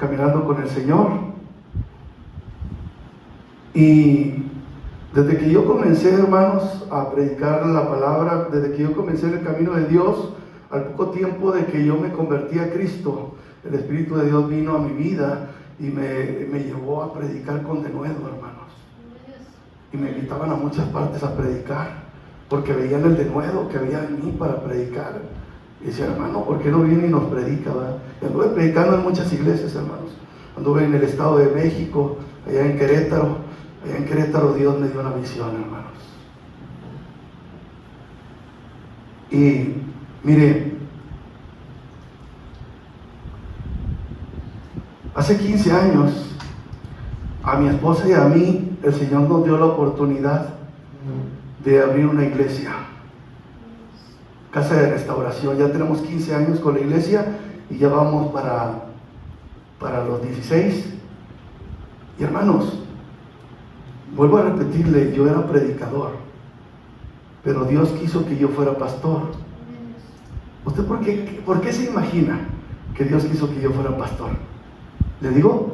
caminando con el Señor. Y desde que yo comencé, hermanos, a predicar la palabra, desde que yo comencé en el camino de Dios, al poco tiempo de que yo me convertí a Cristo, el Espíritu de Dios vino a mi vida y me llevó a predicar con denuedo, hermanos. Y me invitaban a muchas partes a predicar, porque veían el denuedo que había en mí para predicar. Y decía, hermano, ¿por qué no viene y nos predica? ¿Verdad? Y anduve predicando en muchas iglesias, hermanos. Anduve en el Estado de México, allá en Querétaro. Allá en Querétaro Dios me dio una visión, hermanos. Y mire, hace 15 años, a mi esposa y a mí, el Señor nos dio la oportunidad de abrir una iglesia, casa de restauración. Ya tenemos 15 años con la iglesia y ya vamos para los 16. Y hermanos, vuelvo a repetirle, yo era predicador, pero Dios quiso que yo fuera pastor. ¿Usted por qué se imagina que Dios quiso que yo fuera pastor? Le digo,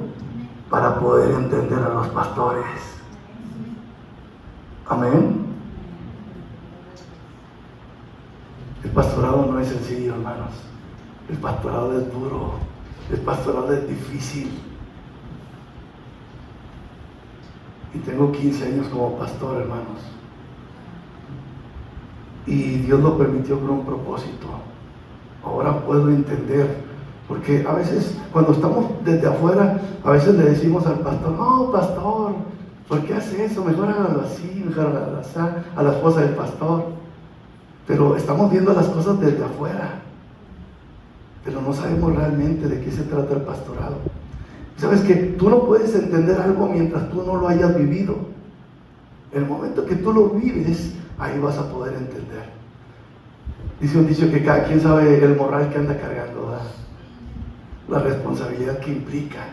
para poder entender a los pastores. Amén. El pastorado no es sencillo, hermanos. El pastorado es duro. El pastorado es difícil. Y tengo 15 años como pastor, hermanos. Y Dios lo permitió con un propósito. Ahora puedo entender. Porque a veces, cuando estamos desde afuera, a veces le decimos al pastor, no, pastor, ¿por qué hace eso? Mejor hágalo así, mejor hágalo así, a la esposa del pastor. Pero estamos viendo las cosas desde afuera. Pero no sabemos realmente de qué se trata el pastorado. Sabes que tú no puedes entender algo mientras tú no lo hayas vivido. En el momento que tú lo vives, ahí vas a poder entender. Dice un dicho que cada quien sabe el morral que anda cargando, ¿verdad? La responsabilidad que implica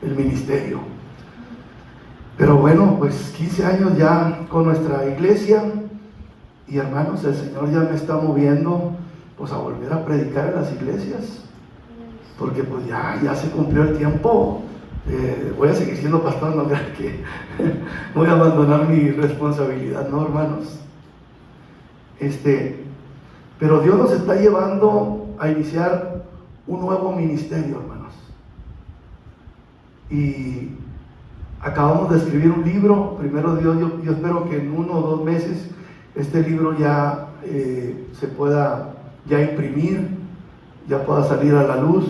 el ministerio. Pero bueno, pues 15 años ya con nuestra iglesia. Y hermanos, el Señor ya me está moviendo pues a volver a predicar en las iglesias. Porque pues ya se cumplió el tiempo. Voy a seguir siendo pastor, no crean que voy a abandonar mi responsabilidad, no, hermanos. Pero Dios nos está llevando a iniciar un nuevo ministerio, hermanos. Y acabamos de escribir un libro. Primero Dios, yo espero que en 1 o 2 meses este libro ya se pueda ya imprimir, ya pueda salir a la luz.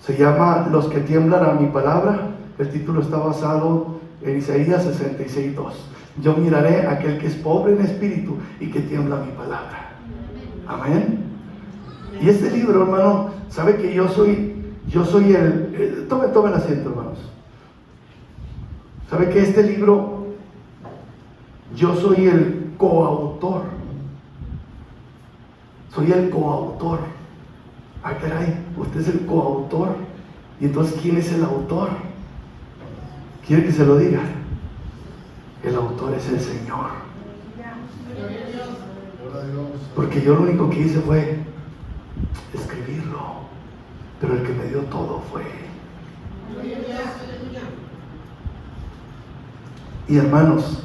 Se llama Los que tiemblan a mi palabra. El título está basado en Isaías 66:2. Yo miraré a aquel que es pobre en espíritu y que tiembla a mi palabra. Amén. Y este libro, hermano, sabe que yo soy tomen asiento, hermanos. Sabe que este libro, yo soy el coautor. Soy el coautor. Ah, caray, usted es el coautor. Y entonces, ¿quién es el autor? ¿Quiere que se lo diga? El autor es el Señor. Porque yo lo único que hice fue escribirlo, pero el que me dio todo fue Él. Y hermanos,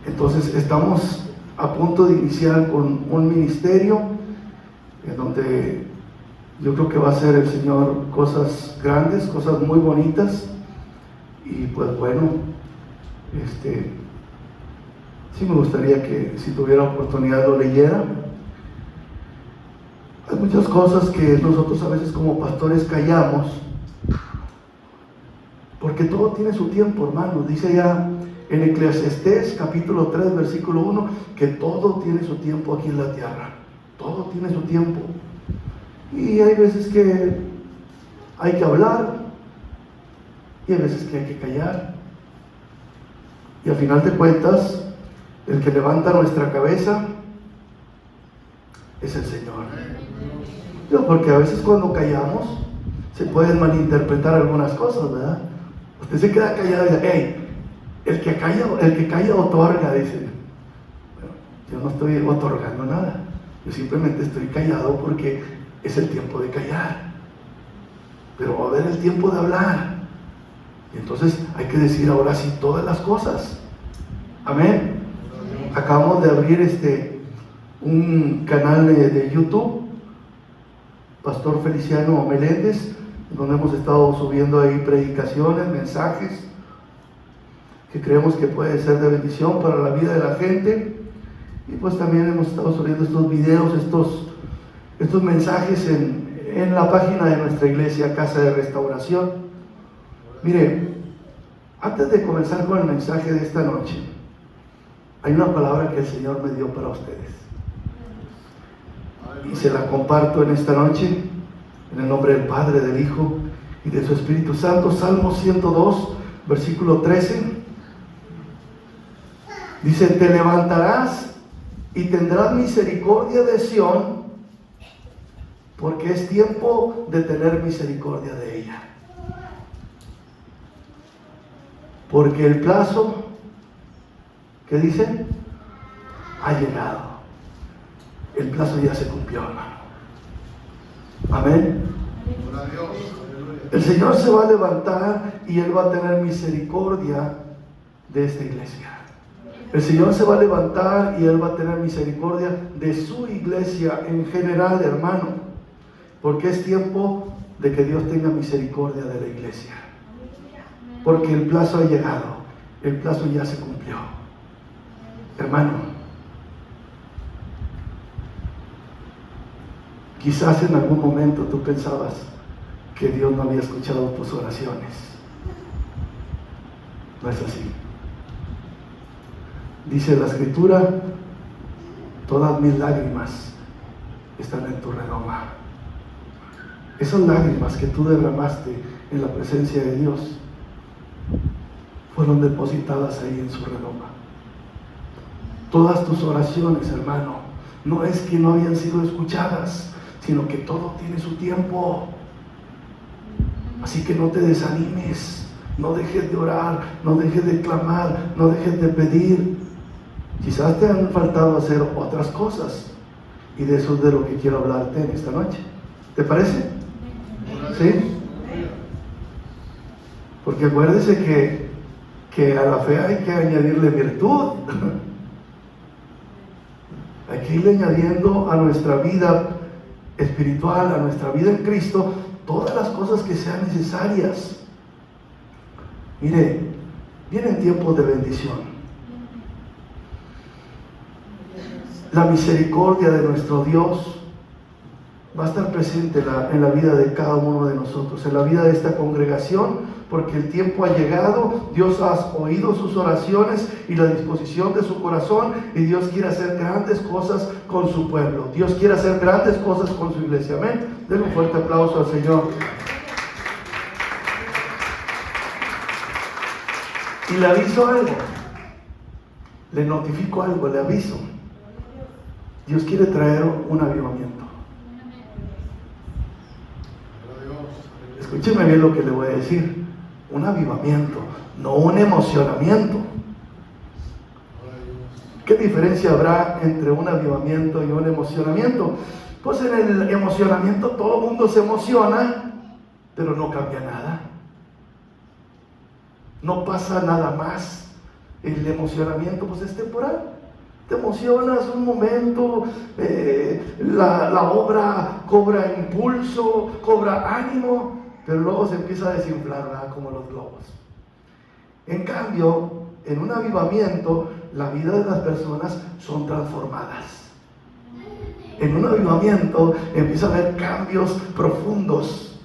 entonces estamos a punto de iniciar con un ministerio en donde yo creo que va a hacer el Señor cosas grandes, cosas muy bonitas. Y pues bueno, sí me gustaría que si tuviera oportunidad lo leyera. Hay muchas cosas que nosotros a veces como pastores callamos, porque todo tiene su tiempo, hermano. Dice ya en Eclesiastés capítulo 3 versículo 1 que todo tiene su tiempo aquí en la tierra. Todo tiene su tiempo. Y hay veces que hay que hablar y hay veces que hay que callar. Y al final de cuentas, el que levanta nuestra cabeza es el Señor. Porque a veces cuando callamos se pueden malinterpretar algunas cosas, ¿verdad? Usted se queda callado y dice, hey, el que calla otorga, dicen. Bueno, yo no estoy otorgando nada. Yo simplemente estoy callado porque es el tiempo de callar. pero va a haber el tiempo de hablar. Y entonces hay que decir ahora sí todas las cosas. Amén. Acabamos de abrir un canal de YouTube, Pastor Feliciano Meléndez, donde hemos estado subiendo ahí predicaciones, mensajes que creemos que puede ser de bendición para la vida de la gente. Y pues también hemos estado subiendo estos videos, estos mensajes en la página de nuestra iglesia, Casa de Restauración. Mire, antes de comenzar con el mensaje de esta noche, hay una palabra que el Señor me dio para ustedes. Y se la comparto en esta noche, en el nombre del Padre, del Hijo y de su Espíritu Santo. Salmo 102, versículo 13. Dice: te levantarás y tendrás misericordia de Sión, porque es tiempo de tener misericordia de ella. Porque el plazo, ¿qué dice? Ha llegado. El plazo ya se cumplió, hermano. Amén. El Señor se va a levantar y Él va a tener misericordia de esta iglesia. El Señor se va a levantar y Él va a tener misericordia de su iglesia en general, hermano. Porque es tiempo de que Dios tenga misericordia de la iglesia. Porque el plazo ha llegado. El plazo ya se cumplió. Hermano, quizás en algún momento tú pensabas que Dios no había escuchado tus oraciones. No es así. Dice la Escritura: todas mis lágrimas están en tu redoma. Esas lágrimas que tú derramaste en la presencia de Dios fueron depositadas ahí en su redoma. Todas tus oraciones, hermano, no es que no habían sido escuchadas, sino que todo tiene su tiempo. Así que no te desanimes, no dejes de orar, no dejes de clamar, no dejes de pedir. Quizás te han faltado hacer otras cosas, y de eso es de lo que quiero hablarte en esta noche. ¿Te parece? ¿Sí? Porque acuérdese que a la fe hay que añadirle virtud. Hay que irle añadiendo a nuestra vida espiritual, a nuestra vida en Cristo, todas las cosas que sean necesarias. Mire, vienen tiempos de bendición. La misericordia de nuestro Dios va a estar presente en la vida de cada uno de nosotros, en la vida de esta congregación, porque el tiempo ha llegado. Dios ha oído sus oraciones y la disposición de su corazón, y Dios quiere hacer grandes cosas con su pueblo. Dios quiere hacer grandes cosas con su iglesia. Amén. Denle un fuerte aplauso al Señor. Y le aviso algo, le notifico algo, le aviso. Dios quiere traer un avivamiento. Escúcheme bien lo que le voy a decir. Un avivamiento, no un emocionamiento. ¿Qué diferencia habrá entre un avivamiento y un emocionamiento? Pues en el emocionamiento todo el mundo se emociona, pero no cambia nada. No pasa nada más. El emocionamiento pues es temporal. Te emocionas un momento, la obra cobra impulso, cobra ánimo, pero luego se empieza a desinflar, ¿verdad? Como los globos. En cambio, en un avivamiento, la vida de las personas son transformadas. En un avivamiento empieza a haber cambios profundos.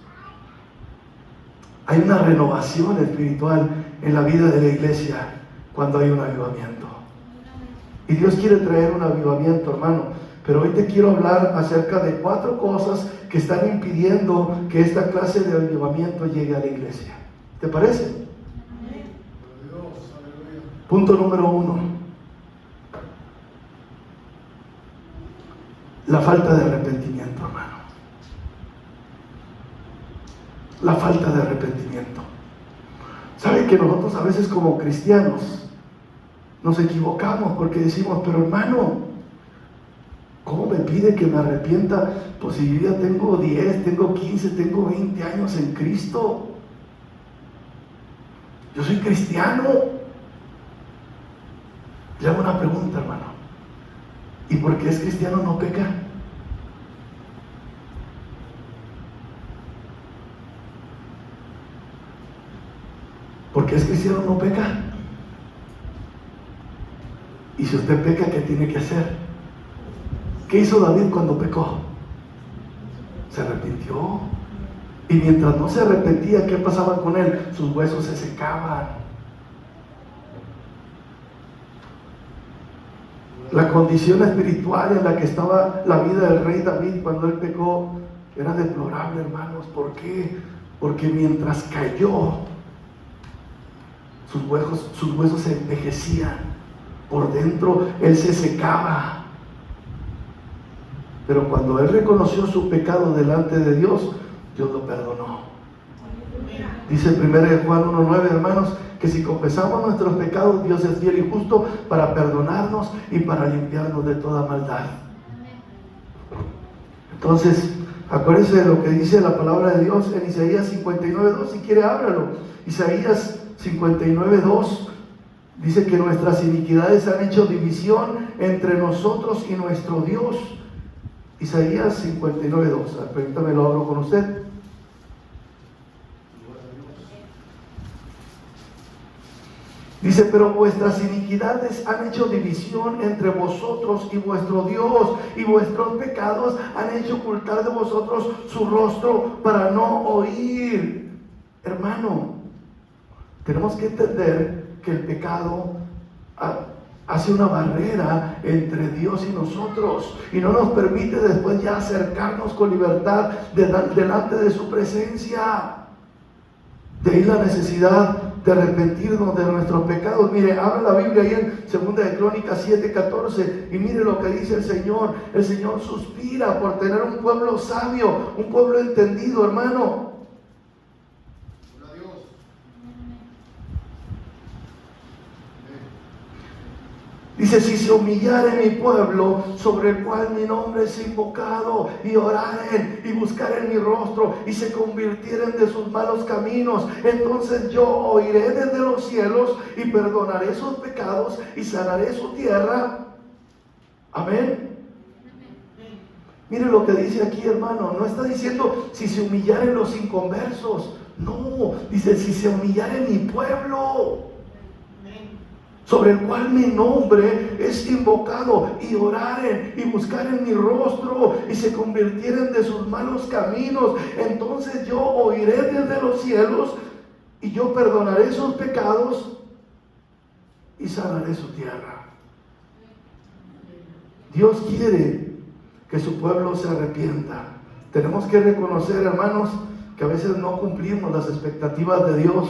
Hay una renovación espiritual en la vida de la iglesia cuando hay un avivamiento. Y Dios quiere traer un avivamiento, hermano. Pero hoy te quiero hablar acerca de 4 cosas que están impidiendo que esta clase de avivamiento llegue a la iglesia. ¿Te parece? Punto número 1. La falta de arrepentimiento, hermano. La falta de arrepentimiento. ¿Sabe que nosotros a veces como cristianos nos equivocamos porque decimos: pero hermano, ¿cómo me me pide que me arrepienta, pues si yo ya tengo 10, tengo 15, tengo 20 años en Cristo. Yo soy cristiano. Le hago una pregunta, hermano. ¿Y por qué es cristiano no peca? ¿Por qué es cristiano no peca? Y si usted peca, ¿qué tiene que hacer? ¿Qué hizo David cuando pecó? Se arrepintió. Y mientras no se arrepentía, ¿qué pasaba con él? Sus huesos se secaban. La condición espiritual en la que estaba la vida del rey David cuando él pecó era deplorable, hermanos. ¿Por qué? Porque mientras cayó, sus huesos se envejecían. Por dentro él se secaba. Pero cuando él reconoció su pecado delante de Dios, Dios lo perdonó. Dice 1 Juan 1:9, hermanos, que si confesamos nuestros pecados, Dios es fiel y justo para perdonarnos y para limpiarnos de toda maldad. Entonces, acuérdense de lo que dice la palabra de Dios en Isaías 59:2. Si quiere, ábralo. Isaías 59:2 dice que nuestras iniquidades han hecho división entre nosotros y nuestro Dios. Isaías 59:2. Permítame, lo abro con usted. Dice, pero vuestras iniquidades han hecho división entre vosotros y vuestro Dios, y vuestros pecados han hecho ocultar de vosotros su rostro para no oír. Hermano, tenemos que entender que el pecado hace una barrera entre Dios y nosotros, y no nos permite después ya acercarnos con libertad delante de su presencia. De ahí la necesidad de arrepentirnos de nuestros pecados. Mire, habla la Biblia ahí en 2 de Crónicas 7:14, y mire lo que dice el Señor. El Señor suspira por tener un pueblo sabio, un pueblo entendido, hermano. Dice, si se humillare mi pueblo, sobre el cual mi nombre es invocado, y oraren y buscaren mi rostro, y se convirtieren de sus malos caminos, entonces yo oiré desde los cielos, y perdonaré sus pecados, y sanaré su tierra. Amén. Mire lo que dice aquí, hermano. No está diciendo si se humillaren los inconversos. No, dice si se humillare mi pueblo, sobre el cual mi nombre es invocado, y oraren y buscaren mi rostro, y se convirtieren de sus malos caminos, entonces yo oiré desde los cielos, y yo perdonaré sus pecados y sanaré su tierra. Dios quiere que su pueblo se arrepienta. Tenemos que reconocer, hermanos, que a veces no cumplimos las expectativas de Dios.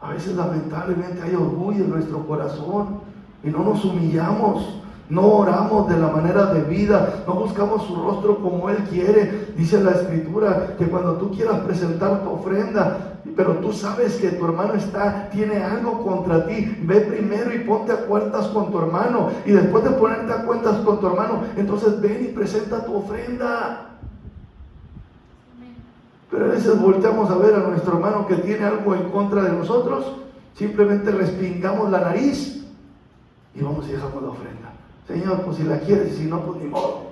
A veces lamentablemente hay orgullo en nuestro corazón y no nos humillamos, no oramos de la manera debida, no buscamos su rostro como Él quiere. Dice la Escritura que cuando tú quieras presentar tu ofrenda, pero tú sabes que tu hermano tiene algo contra ti, ve primero y ponte a cuentas con tu hermano, y después de ponerte a cuentas con tu hermano, entonces ven y presenta tu ofrenda. Pero a veces volteamos a ver a nuestro hermano que tiene algo en contra de nosotros, simplemente respingamos la nariz y vamos y dejamos la ofrenda. Señor, pues si la quieres, y si no, pues ni modo.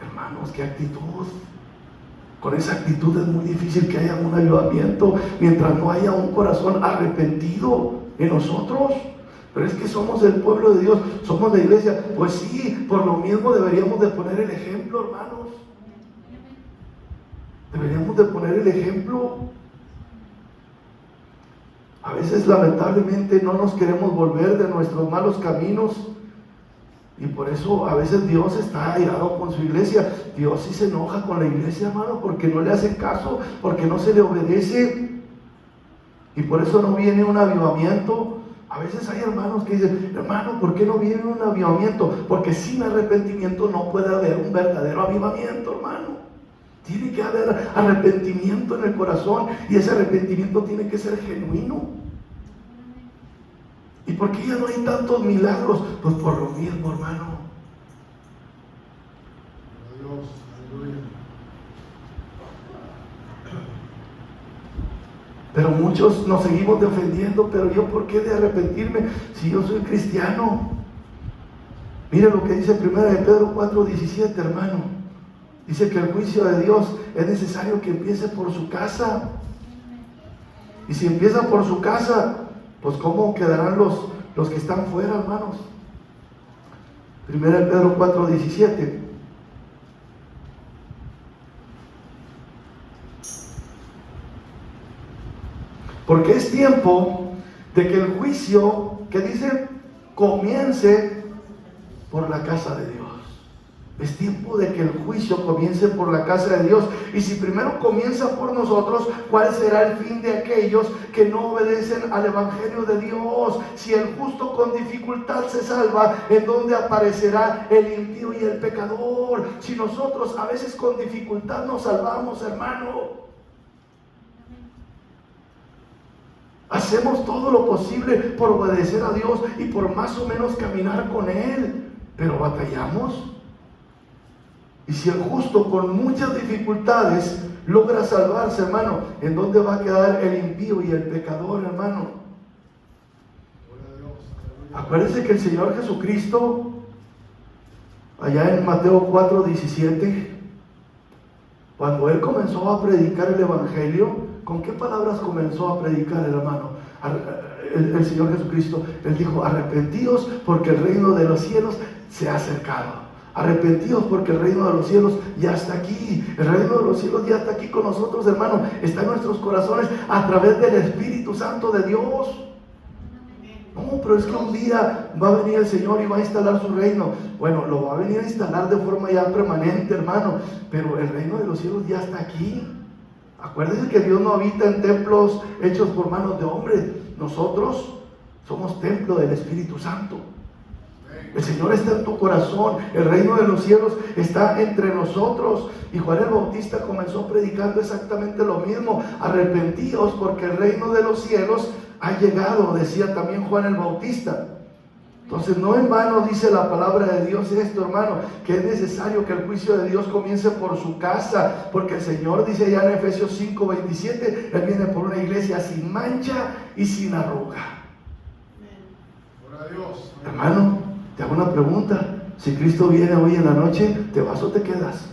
Hermanos, qué actitud. Con esa actitud es muy difícil que haya un avivamiento mientras no haya un corazón arrepentido en nosotros. Pero es que somos el pueblo de Dios, somos la iglesia. Pues sí, por lo mismo deberíamos de poner el ejemplo, hermanos. Deberíamos de poner el ejemplo. A veces lamentablemente no nos queremos volver de nuestros malos caminos, y por eso a veces Dios está airado con su iglesia. Dios sí se enoja con la iglesia, hermano, porque no le hacen caso, porque no se le obedece, y por eso no viene un avivamiento. A veces hay hermanos que dicen, hermano, ¿por qué no viene un avivamiento? Porque sin arrepentimiento no puede haber un verdadero avivamiento, hermano. Tiene que haber arrepentimiento en el corazón, y ese arrepentimiento tiene que ser genuino. ¿Y por qué ya no hay tantos milagros? Pues por lo mismo, hermano. Pero muchos nos seguimos defendiendo, pero yo ¿por qué de arrepentirme si yo soy cristiano? Mire lo que dice 1 de Pedro 4:17, hermano. Dice que el juicio de Dios es necesario que empiece por su casa. Y si empieza por su casa, pues ¿cómo quedarán los que están fuera, hermanos? 1 de Pedro 4:17. Porque es tiempo de que el juicio, que dice, comience por la casa de Dios. Es tiempo de que el juicio comience por la casa de Dios. Y si primero comienza por nosotros, ¿cuál será el fin de aquellos que no obedecen al Evangelio de Dios? Si el justo con dificultad se salva, ¿en dónde aparecerá el impío y el pecador? Si nosotros a veces con dificultad nos salvamos, hermano, hacemos todo lo posible por obedecer a Dios y por más o menos caminar con Él, pero batallamos. Y si el justo con muchas dificultades logra salvarse, hermano, ¿en dónde va a quedar el impío y el pecador, hermano? Acuérdense que el Señor Jesucristo, allá en Mateo 4:17, cuando Él comenzó a predicar el Evangelio, ¿con qué palabras comenzó a predicar, hermano? El Señor Jesucristo, Él dijo, arrepentíos porque el reino de los cielos se ha acercado. Arrepentidos porque el reino de los cielos ya está aquí. El reino de los cielos ya está aquí con nosotros, hermano. Está en nuestros corazones a través del Espíritu Santo de Dios. No, pero es que un día va a venir el Señor y va a instalar su reino. Bueno, lo va a venir a instalar de forma ya permanente, hermano. Pero el reino de los cielos ya está aquí. Acuérdense que Dios no habita en templos hechos por manos de hombres. Nosotros somos templo del Espíritu Santo. El Señor está en tu corazón. El reino de los cielos está entre nosotros. Y Juan el Bautista comenzó predicando exactamente lo mismo. Arrepentíos porque el reino de los cielos ha llegado, decía también Juan el Bautista. Entonces no en vano dice la palabra de Dios esto, hermano, que es necesario que el juicio de Dios comience por su casa, porque el Señor dice ya en Efesios 5:27, Él viene por una iglesia sin mancha y sin arruga. Hermano, te hago una pregunta. Si Cristo viene hoy en la noche, ¿te vas o te quedas?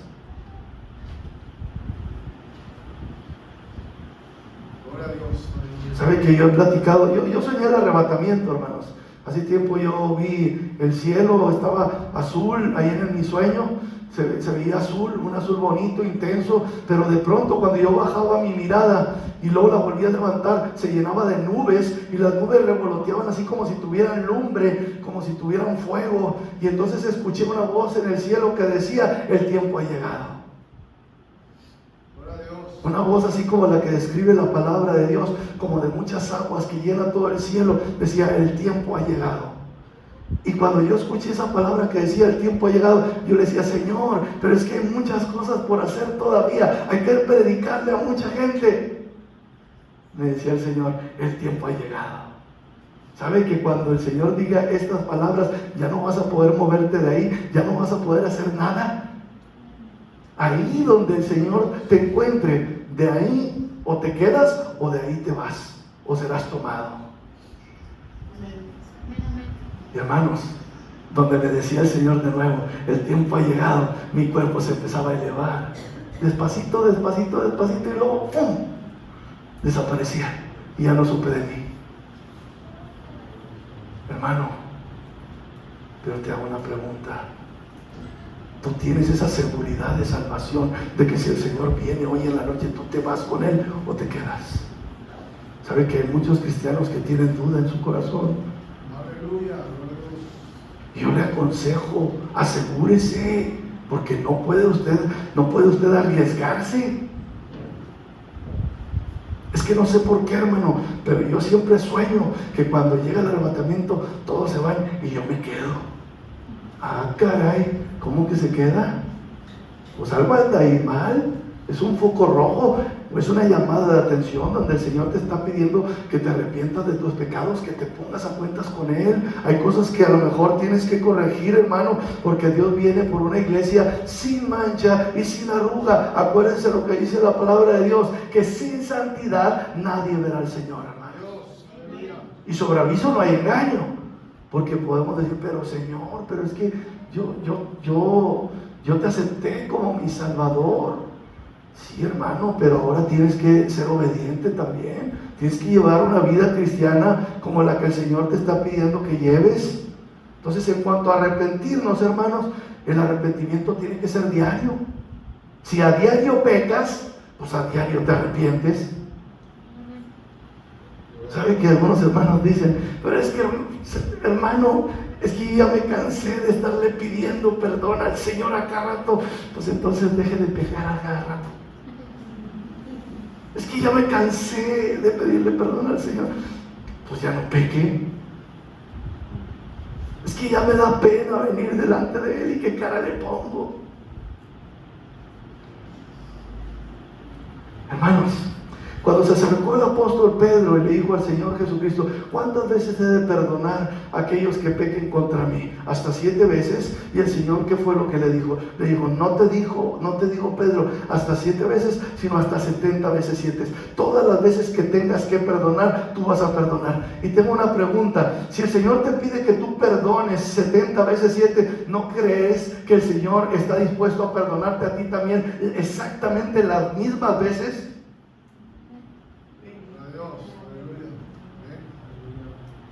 ¿Sabe que yo he platicado? Yo soñé el arrebatamiento, hermanos. Hace tiempo yo vi el cielo, estaba azul, ahí en mi sueño, se veía azul, un azul bonito, intenso, pero de pronto cuando yo bajaba mi mirada y luego la volvía a levantar, se llenaba de nubes y las nubes revoloteaban así como si tuvieran lumbre, como si tuvieran fuego, y entonces escuché una voz en el cielo que decía, el tiempo ha llegado. Una voz así como la que describe la palabra de Dios, como de muchas aguas que llena todo el cielo, decía, el tiempo ha llegado. Y cuando yo escuché esa palabra que decía, el tiempo ha llegado, yo le decía, Señor, pero es que hay muchas cosas por hacer todavía, hay que predicarle a mucha gente. Me decía el Señor, el tiempo ha llegado. ¿Sabe que cuando el Señor diga estas palabras, ya no vas a poder moverte de ahí, ya no vas a poder hacer nada? Ahí donde el Señor te encuentre, de ahí o te quedas o de ahí te vas o serás tomado. Y hermanos, donde le decía el Señor de nuevo, el tiempo ha llegado, mi cuerpo se empezaba a elevar, despacito, despacito, despacito, y luego ¡pum!, desaparecía y ya no supe de mí. Hermano, pero te hago una pregunta. Tú tienes esa seguridad de salvación, de que si el Señor viene hoy en la noche, tú te vas con Él o te quedas. ¿Sabe que hay muchos cristianos que tienen duda en su corazón? Aleluya. Yo le aconsejo, asegúrese, porque no puede usted arriesgarse. Es que no sé por qué, hermano, pero yo siempre sueño que cuando llega el arrebatamiento, todos se van y yo me quedo. Ah, caray, ¿cómo que se queda? Pues algo anda ahí mal, es un foco rojo. Es una llamada de atención donde el Señor te está pidiendo que te arrepientas de tus pecados, que te pongas a cuentas con Él. Hay cosas que a lo mejor tienes que corregir, hermano, porque Dios viene por una iglesia sin mancha y sin arruga. Acuérdense lo que dice la palabra de Dios, que sin santidad nadie verá al Señor, hermano. Y sobre aviso no hay engaño, porque podemos decir, pero Señor, pero es que yo te acepté como mi Salvador. Sí, hermano, pero ahora tienes que ser obediente también. Tienes que llevar una vida cristiana como la que el Señor te está pidiendo que lleves. Entonces, en cuanto a arrepentirnos, hermanos, el arrepentimiento tiene que ser diario. Si a diario pecas, pues a diario te arrepientes. ¿Sabe que algunos hermanos dicen, pero es que, hermano, es que yo ya me cansé de estarle pidiendo perdón al Señor a cada rato? Pues entonces deje de pecar a cada rato. Es que ya me cansé de pedirle perdón al Señor. Pues ya no peque. Es que ya me da pena venir delante de Él y qué cara le pongo. Hermanos, cuando se acercó el apóstol Pedro y le dijo al Señor Jesucristo, ¿cuántas veces he de perdonar a aquellos que pequen contra mí? Hasta 7 veces. Y el Señor, ¿qué fue lo que le dijo? Le dijo, no te dijo Pedro hasta 7 veces, sino hasta 70 veces 7. Todas las veces que tengas que perdonar, tú vas a perdonar. Y tengo una pregunta, si el Señor te pide que tú perdones 70 veces 7, ¿no crees que el Señor está dispuesto a perdonarte a ti también exactamente las mismas veces?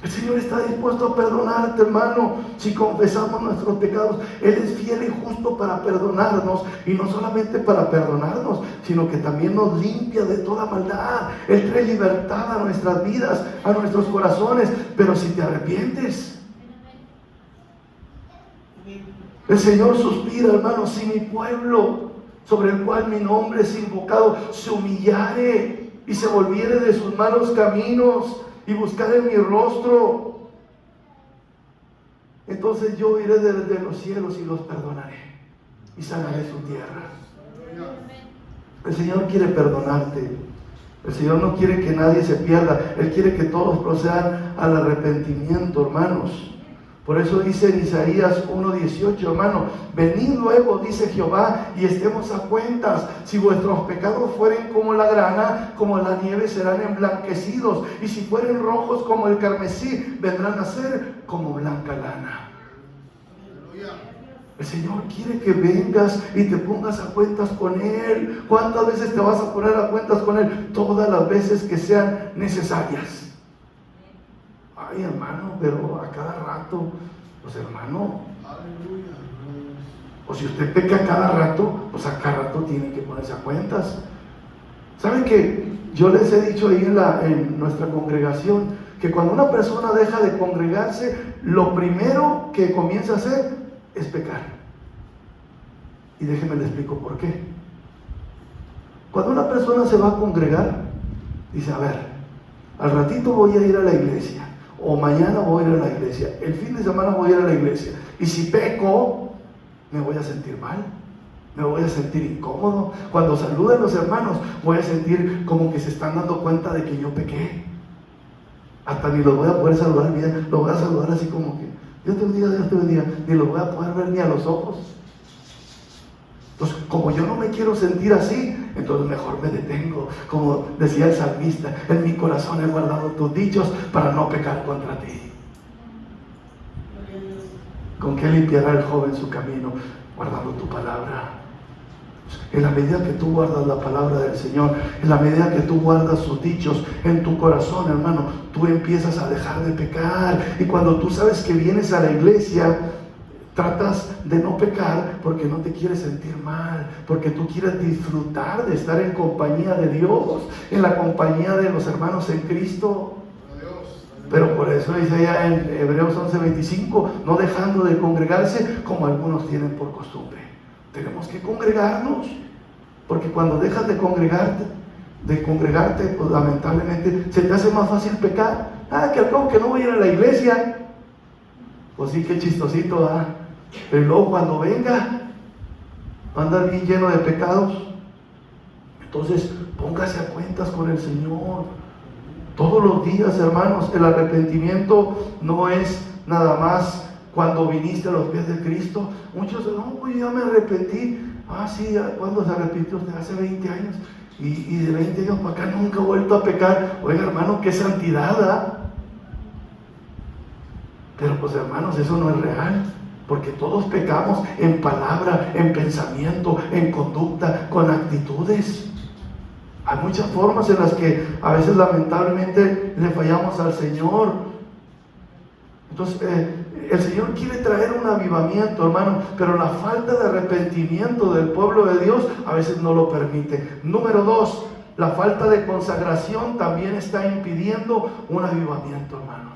El Señor está dispuesto a perdonarte, hermano, si confesamos nuestros pecados. Él es fiel y justo para perdonarnos, y no solamente para perdonarnos, sino que también nos limpia de toda maldad. Él trae libertad a nuestras vidas, a nuestros corazones, pero si te arrepientes. El Señor suspira, hermano, si mi pueblo, sobre el cual mi nombre es invocado, se humillare y se volviere de sus malos caminos y buscar en mi rostro, entonces yo iré desde los cielos y los perdonaré y sanaré su tierra. El Señor quiere perdonarte. El Señor no quiere que nadie se pierda. Él quiere que todos procedan al arrepentimiento, hermanos. Por eso dice en Isaías 1:18, hermano, venid luego, dice Jehová, y estemos a cuentas. Si vuestros pecados fueren como la grana, como la nieve serán emblanquecidos, y si fueren rojos como el carmesí, vendrán a ser como blanca lana. El Señor quiere que vengas y te pongas a cuentas con Él. ¿Cuántas veces te vas a poner a cuentas con Él? Todas las veces que sean necesarias. Ay, hermano, pero a cada rato, pues hermano, o si usted peca a cada rato, pues a cada rato tiene que ponerse a cuentas. ¿Saben que yo les he dicho ahí en nuestra congregación que cuando una persona deja de congregarse, lo primero que comienza a hacer es pecar? Y déjenme les explico por qué. Cuando una persona se va a congregar, dice, a ver, al ratito voy a ir a la iglesia, o mañana voy a ir a la iglesia, el fin de semana voy a ir a la iglesia, y si peco, me voy a sentir mal, me voy a sentir incómodo. Cuando saluden los hermanos, voy a sentir como que se están dando cuenta de que yo pequé. Hasta ni los voy a poder saludar bien, los voy a saludar así como que, Dios te bendiga, Dios te bendiga, ni los voy a poder ver ni a los ojos. Entonces, como yo no me quiero sentir así, entonces mejor me detengo. Como decía el salmista, en mi corazón he guardado tus dichos para no pecar contra ti. ¿Con qué limpiará el joven su camino? Guardando tu palabra. En la medida que tú guardas la palabra del Señor, en la medida que tú guardas sus dichos en tu corazón, hermano, tú empiezas a dejar de pecar. Y cuando tú sabes que vienes a la iglesia, tratas de no pecar porque no te quieres sentir mal, porque tú quieres disfrutar de estar en compañía de Dios, en la compañía de los hermanos en Cristo. Pero por eso dice allá en Hebreos 11:25, no dejando de congregarse como algunos tienen por costumbre. Tenemos que congregarnos, porque cuando dejas de congregarte, pues lamentablemente se te hace más fácil pecar. Que al cabo que no voy a ir a la iglesia, pues sí, qué chistosito, Pero luego cuando venga, va a andar bien lleno de pecados. Entonces, póngase a cuentas con el Señor. Todos los días, hermanos, el arrepentimiento no es nada más cuando viniste a los pies de Cristo. Muchos dicen, no, pues ya me arrepentí. Ah, sí, ¿cuándo se arrepintió usted? Hace 20 años. Y de 20 años para acá nunca he vuelto a pecar. Oiga, hermano, qué santidad, ¿ah? Pero pues, hermanos, eso no es real. Porque todos pecamos en palabra, en pensamiento, en conducta, con actitudes. Hay muchas formas en las que a veces lamentablemente le fallamos al Señor. Entonces, el Señor quiere traer un avivamiento, hermano, pero la falta de arrepentimiento del pueblo de Dios a veces no lo permite. Número 2, la falta de consagración también está impidiendo un avivamiento, hermanos.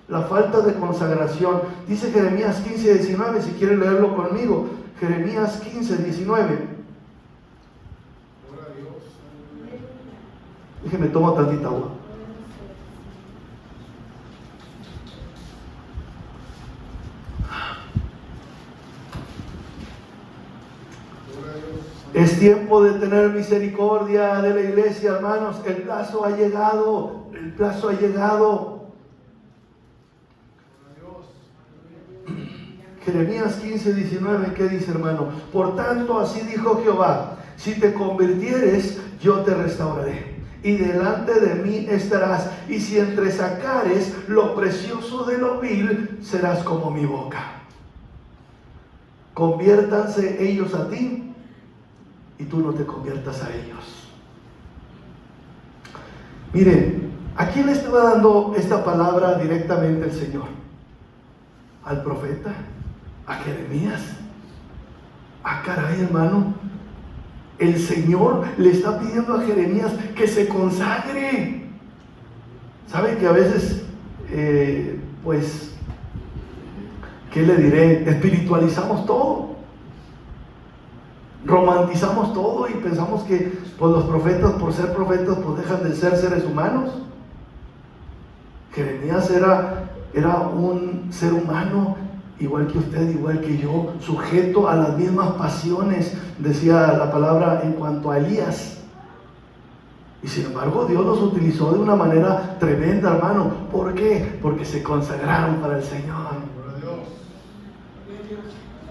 La falta de consagración. Dice Jeremías 15:19, si quiere leerlo conmigo. Jeremías 15:19. Déjeme tomar tantita agua. Es tiempo de tener misericordia de la iglesia, hermanos. El plazo ha llegado. El plazo ha llegado. Jeremías 15:19, ¿qué dice, hermano? Por tanto, así dijo Jehová: si te convirtieres, yo te restauraré, y delante de mí estarás, y si entresacares lo precioso de lo vil, serás como mi boca. Conviértanse ellos a ti, y tú no te conviertas a ellos. Miren, ¿a quién le estaba dando esta palabra directamente el Señor? ¿Al profeta? ¿A Jeremías? Ah, caray, hermano. El Señor le está pidiendo a Jeremías que se consagre. ¿Saben que a veces, pues, ¿qué le diré? Espiritualizamos todo. Romantizamos todo y pensamos que pues, los profetas, por ser profetas, pues dejan de ser seres humanos. Jeremías era un ser humano, igual que usted, igual que yo, sujeto a las mismas pasiones, decía la palabra en cuanto a Elías. Y sin embargo, Dios los utilizó de una manera tremenda, hermano. ¿Por qué? Porque se consagraron para el Señor.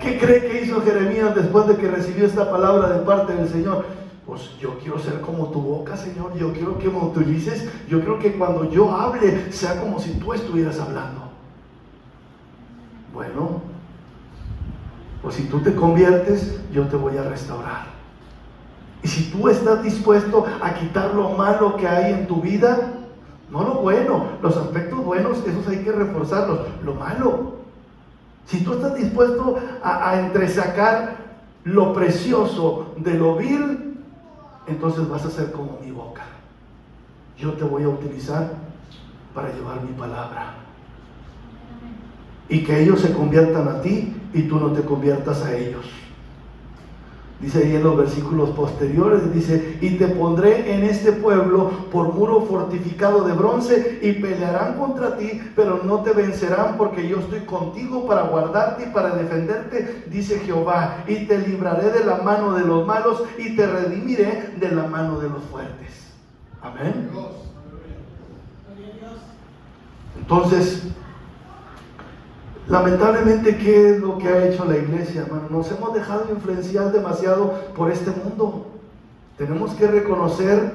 ¿Qué cree que hizo Jeremías después de que recibió esta palabra de parte del Señor? Pues yo quiero ser como tu boca, Señor. Yo quiero que me utilices. Yo quiero que cuando yo hable sea como si tú estuvieras hablando. Bueno, pues si tú te conviertes, yo te voy a restaurar. Y si tú estás dispuesto a quitar lo malo que hay en tu vida, no lo bueno, los aspectos buenos, esos hay que reforzarlos, lo malo. Si tú estás dispuesto a entresacar lo precioso de lo vil, entonces vas a ser como mi boca. Yo te voy a utilizar para llevar mi palabra. Y que ellos se conviertan a ti y tú no te conviertas a ellos. Dice ahí en los versículos posteriores, dice: y te pondré en este pueblo por muro fortificado de bronce, y pelearán contra ti, pero no te vencerán, porque yo estoy contigo para guardarte y para defenderte, dice Jehová, y te libraré de la mano de los malos, y te redimiré de la mano de los fuertes. Amén. Entonces, lamentablemente, ¿qué es lo que ha hecho la iglesia, hermano? Nos hemos dejado influenciar demasiado por este mundo. Tenemos que reconocer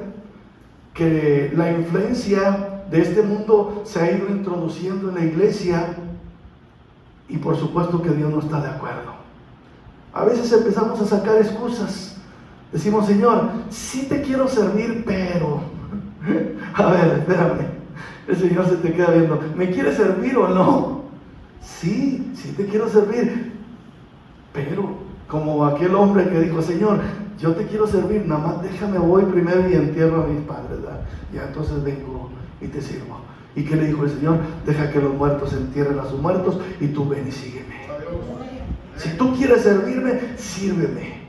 que la influencia de este mundo se ha ido introduciendo en la iglesia, y por supuesto que Dios no está de acuerdo. A veces empezamos a sacar excusas. Decimos: Señor, sí te quiero servir, pero... A ver, espérame. El Señor se te queda viendo. ¿Me quieres servir o no? Sí, sí te quiero servir, pero como aquel hombre que dijo: Señor, yo te quiero servir, nada más déjame, voy primero y entierro a mis padres, ¿verdad? Ya entonces vengo y te sirvo. ¿Y qué le dijo el Señor? Deja que los muertos entierren a sus muertos y tú ven y sígueme. Si tú quieres servirme, sírveme.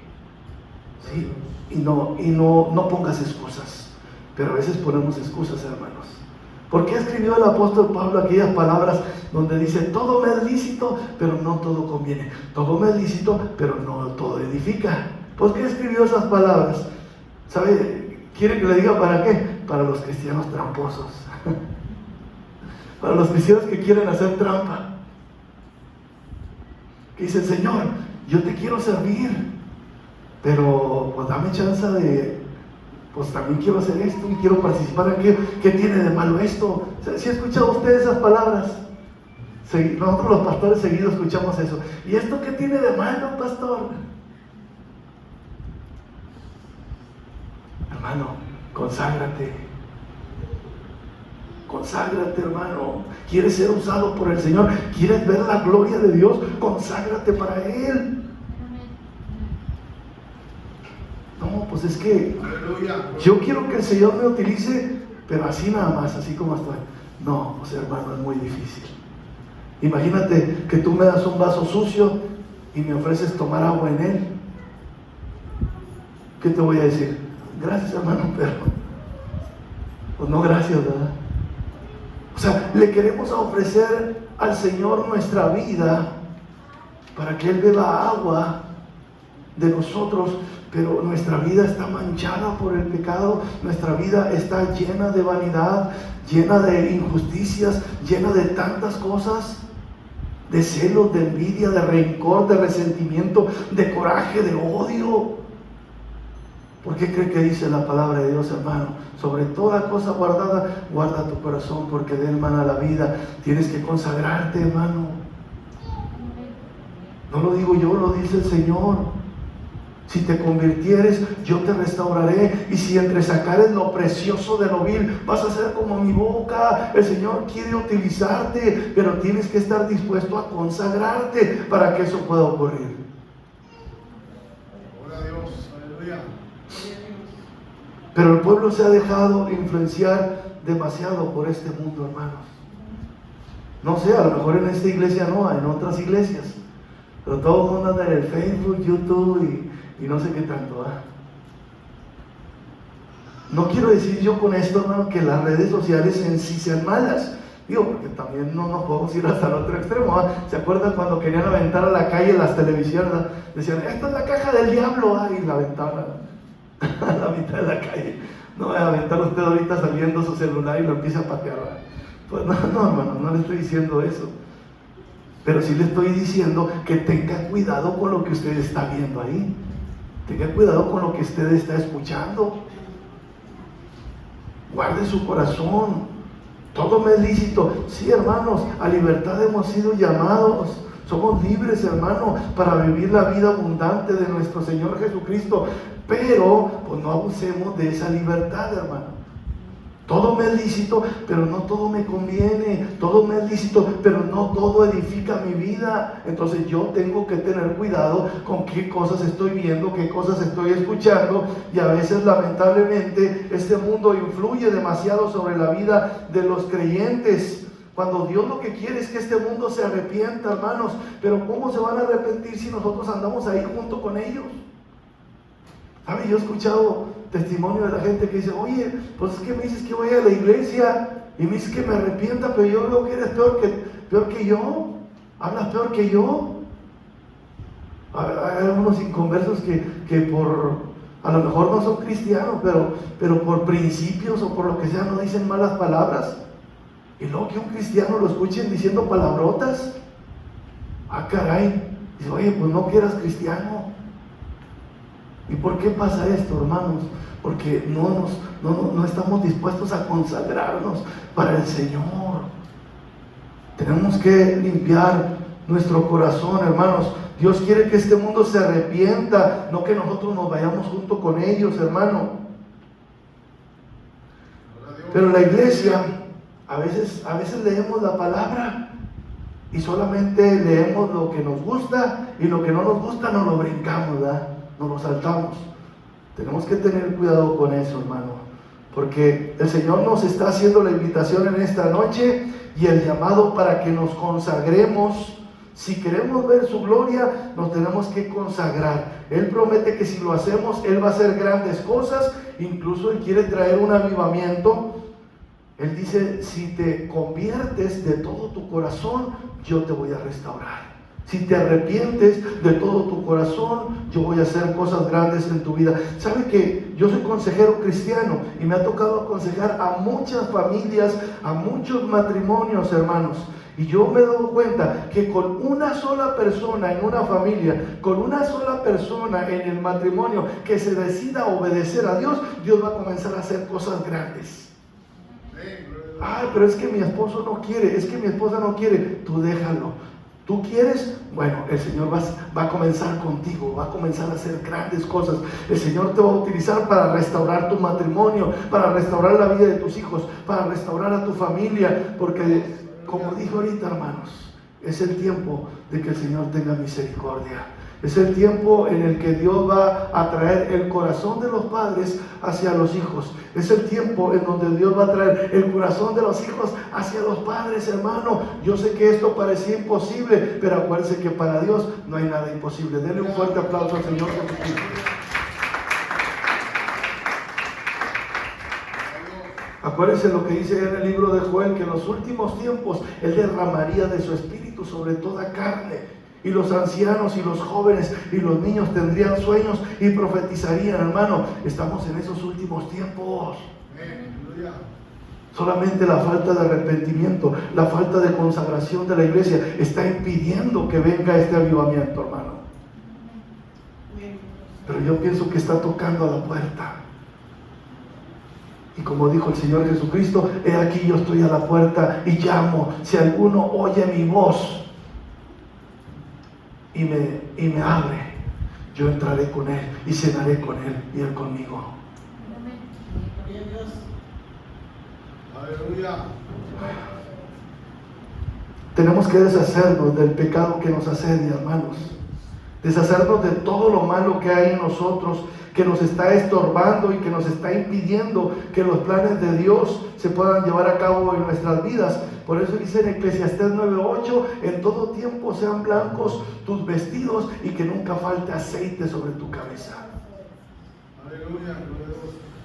¿Sí? Y no pongas excusas. Pero a veces ponemos excusas, hermanos. ¿Por qué escribió el apóstol Pablo aquellas palabras donde dice: todo me es lícito, pero no todo conviene? Todo me es lícito, pero no todo edifica. ¿Por qué escribió esas palabras? ¿Sabe? ¿Quiere que le diga para qué? Para los cristianos tramposos. Para los cristianos que quieren hacer trampa. Que dicen, Señor, yo te quiero servir, pero pues dame chance de, pues también quiero hacer esto y quiero participar en aquello. ¿Qué tiene de malo esto? ¿Sí ha escuchado usted esas palabras? Nosotros los pastores seguidos escuchamos eso. ¿Y esto qué tiene de malo, pastor? Hermano, conságrate. Conságrate, hermano. ¿Quieres ser usado por el Señor? ¿Quieres ver la gloria de Dios? Conságrate para Él. No, pues es que yo quiero que el Señor me utilice, pero así nada más, así como estoy. No, pues hermano, es muy difícil. Imagínate que tú me das un vaso sucio y me ofreces tomar agua en él. ¿Qué te voy a decir? Gracias, hermano, pero pues no, gracias, ¿verdad? O sea, le queremos ofrecer al Señor nuestra vida para que Él beba agua de nosotros, pero nuestra vida está manchada por el pecado, nuestra vida está llena de vanidad, llena de injusticias, llena de tantas cosas, de celos, de envidia, de rencor, de resentimiento, de coraje, de odio. ¿Por qué cree que dice la palabra de Dios, hermano? Sobre toda cosa guardada, guarda tu corazón, porque de él mana la vida. Tienes que consagrarte, hermano. No lo digo yo, lo dice el Señor. Si te convirtieres, yo te restauraré. Y si entresacares lo precioso de lo vil, vas a ser como mi boca. El Señor quiere utilizarte, pero tienes que estar dispuesto a consagrarte para que eso pueda ocurrir. Gloria a Dios, aleluya. Pero el pueblo se ha dejado influenciar demasiado por este mundo, hermanos. No sé, a lo mejor en esta iglesia no, en otras iglesias. Pero todo el mundo anda en el Facebook, YouTube y no sé qué tanto. No quiero decir yo con esto, hermano, que las redes sociales en sí sean malas. Digo, porque también no nos podemos ir hasta el otro extremo. ¿Se acuerdan cuando querían aventar a la calle las televisiones? Decían, esta es la caja del diablo, y la aventaban a la mitad de la calle. No va a aventar usted ahorita saliendo su celular y lo empieza a patear. Pues no, hermano, no le estoy diciendo eso. Pero sí le estoy diciendo que tenga cuidado con lo que usted está viendo ahí. Tenga cuidado con lo que usted está escuchando. Guarde su corazón. Todo me es lícito. Sí, hermanos, a libertad hemos sido llamados. Somos libres, hermano, para vivir la vida abundante de nuestro Señor Jesucristo. Pero, pues no abusemos de esa libertad, hermano. Todo me es lícito, pero no todo me conviene. Todo me es lícito, pero no todo edifica mi vida. Entonces yo tengo que tener cuidado con qué cosas estoy viendo, qué cosas estoy escuchando. Y a veces, lamentablemente, este mundo influye demasiado sobre la vida de los creyentes. Cuando Dios lo que quiere es que este mundo se arrepienta, hermanos. Pero ¿cómo se van a arrepentir si nosotros andamos ahí junto con ellos? ¿Sabe? Yo he escuchado testimonio de la gente que dice, oye, pues es que me dices que vaya a la iglesia y me dices que me arrepienta, pero yo veo que eres peor que yo. Hablas peor que yo. Hay algunos inconversos que por, a lo mejor no son cristianos, pero por principios o por lo que sea no dicen malas palabras. Y luego que un cristiano lo escuchen diciendo palabrotas. Caray. Dice, oye, pues no que eras cristiano. ¿Y por qué pasa esto, hermanos? Porque no estamos dispuestos a consagrarnos para el Señor. Tenemos que limpiar nuestro corazón, hermanos. Dios quiere que este mundo se arrepienta, no que nosotros nos vayamos junto con ellos, hermano. Pero la iglesia, a veces leemos la palabra y solamente leemos lo que nos gusta, y lo que no nos gusta nos lo brincamos, ¿verdad? Nos lo saltamos. Tenemos que tener cuidado con eso, hermano, porque el Señor nos está haciendo la invitación en esta noche y el llamado para que nos consagremos. Si queremos ver su gloria, nos tenemos que consagrar. Él promete que si lo hacemos, Él va a hacer grandes cosas. Incluso Él quiere traer un avivamiento. Él dice, si te conviertes de todo tu corazón, yo te voy a restaurar. Si te arrepientes de todo tu corazón, yo voy a hacer cosas grandes en tu vida. ¿Sabe que yo soy consejero cristiano y me ha tocado aconsejar a muchas familias, a muchos matrimonios, hermanos? Y yo me he dado cuenta que con una sola persona en una familia, con una sola persona en el matrimonio que se decida a obedecer a Dios, Dios va a comenzar a hacer cosas grandes. Ay, pero es que mi esposo no quiere, es que mi esposa no quiere. Tú déjalo. ¿Tú quieres? Bueno, el Señor va a comenzar contigo, va a comenzar a hacer grandes cosas. El Señor te va a utilizar para restaurar tu matrimonio, para restaurar la vida de tus hijos, para restaurar a tu familia, porque como dije ahorita, hermanos, es el tiempo de que el Señor tenga misericordia. Es el tiempo en el que Dios va a traer el corazón de los padres hacia los hijos. Es el tiempo en donde Dios va a traer el corazón de los hijos hacia los padres, hermano. Yo sé que esto parecía imposible, pero acuérdense que para Dios no hay nada imposible. Denle un fuerte aplauso al Señor Jesucristo. Acuérdense lo que dice en el libro de Joel, que en los últimos tiempos Él derramaría de su espíritu sobre toda carne. Y los ancianos y los jóvenes y los niños tendrían sueños y profetizarían, hermano. Estamos en esos últimos tiempos. Solamente la falta de arrepentimiento, la falta de consagración de la iglesia está impidiendo que venga este avivamiento, hermano. Pero yo pienso que está tocando a la puerta. Y como dijo el Señor Jesucristo, he aquí yo estoy a la puerta y llamo. Si alguno oye mi voz y me abre, yo entraré con él y cenaré con él y él conmigo. Aleluya. Tenemos que deshacernos del pecado que nos asedia, hermanos. Deshacernos de todo lo malo que hay en nosotros, que nos está estorbando y que nos está impidiendo que los planes de Dios se puedan llevar a cabo en nuestras vidas. Por eso dice en Eclesiastés 9:8, en todo tiempo sean blancos tus vestidos y que nunca falte aceite sobre tu cabeza. Aleluya.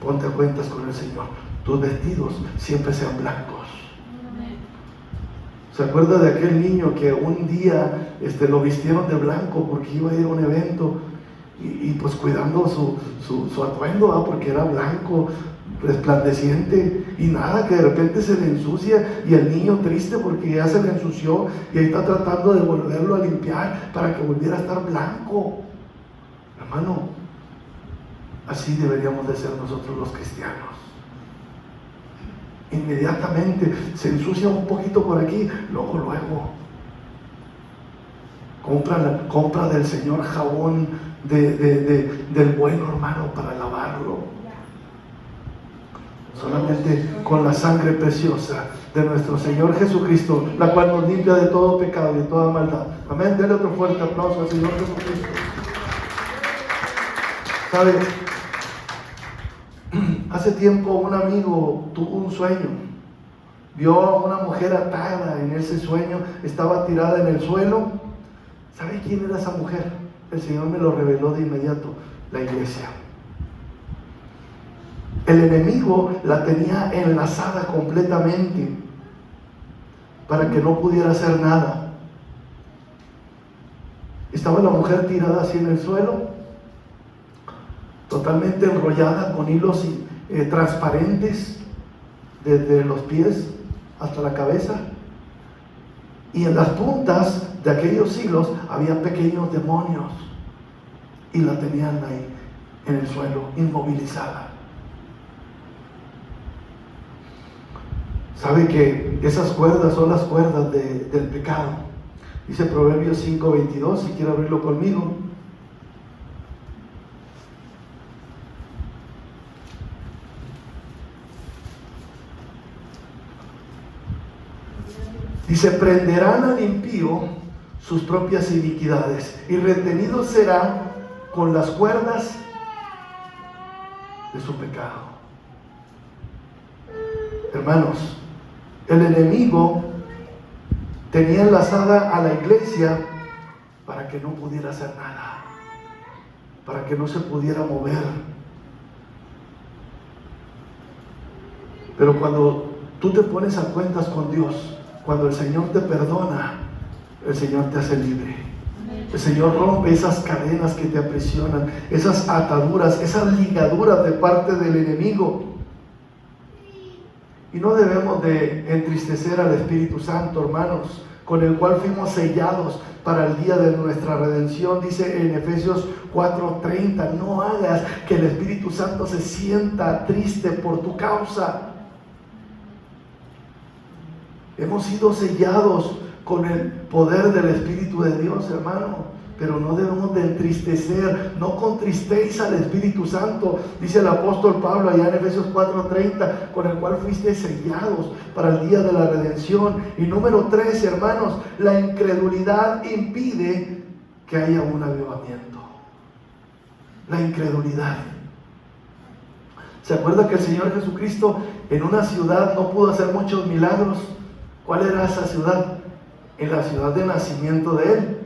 Ponte a cuentas con el Señor. Tus vestidos siempre sean blancos. ¿Se acuerda de aquel niño que un día lo vistieron de blanco porque iba a ir a un evento? Y pues cuidando su atuendo, porque era blanco, resplandeciente, y nada, que de repente se le ensucia y el niño triste porque ya se le ensució y ahí está tratando de volverlo a limpiar para que volviera a estar blanco. Hermano, así deberíamos de ser nosotros los cristianos. Inmediatamente se ensucia un poquito por aquí, luego compra del Señor jabón del bueno, hermano, para lavarlo. Solamente con la sangre preciosa de nuestro Señor Jesucristo, la cual nos limpia de todo pecado y de toda maldad. Amén. Denle otro fuerte aplauso al Señor Jesucristo. ¿Sabe? Hace tiempo un amigo tuvo un sueño. Vio a una mujer atada en ese sueño, estaba tirada en el suelo. ¿Sabe quién era esa mujer? El Señor me lo reveló de inmediato: la iglesia. El enemigo la tenía enlazada completamente para que no pudiera hacer nada. Estaba la mujer tirada así en el suelo, totalmente enrollada con hilos transparentes desde los pies hasta la cabeza, y en las puntas de aquellos hilos había pequeños demonios y la tenían ahí en el suelo, inmovilizada. ¿Sabe que esas cuerdas son las cuerdas del pecado? Dice Proverbios 5:22, si quiere abrirlo conmigo. Dice: prenderán al impío sus propias iniquidades y retenido será con las cuerdas de su pecado. Hermanos, el enemigo tenía enlazada a la iglesia para que no pudiera hacer nada, para que no se pudiera mover. Pero cuando tú te pones a cuentas con Dios, cuando el Señor te perdona, el Señor te hace libre. El Señor rompe esas cadenas que te aprisionan, esas ataduras, esas ligaduras de parte del enemigo. Y no debemos de entristecer al Espíritu Santo, hermanos, con el cual fuimos sellados para el día de nuestra redención. Dice en Efesios 4:30, no hagas que el Espíritu Santo se sienta triste por tu causa. Hemos sido sellados con el poder del Espíritu de Dios, hermano, pero no debemos de entristecer. No contristéis al Espíritu Santo, dice el apóstol Pablo allá en Efesios 4:30, con el cual fuiste sellados para el día de la redención. Y número 3, hermanos, la incredulidad impide que haya un avivamiento. La incredulidad. ¿Se acuerda que el Señor Jesucristo en una ciudad no pudo hacer muchos milagros? ¿Cuál era esa ciudad? En la ciudad de nacimiento de Él,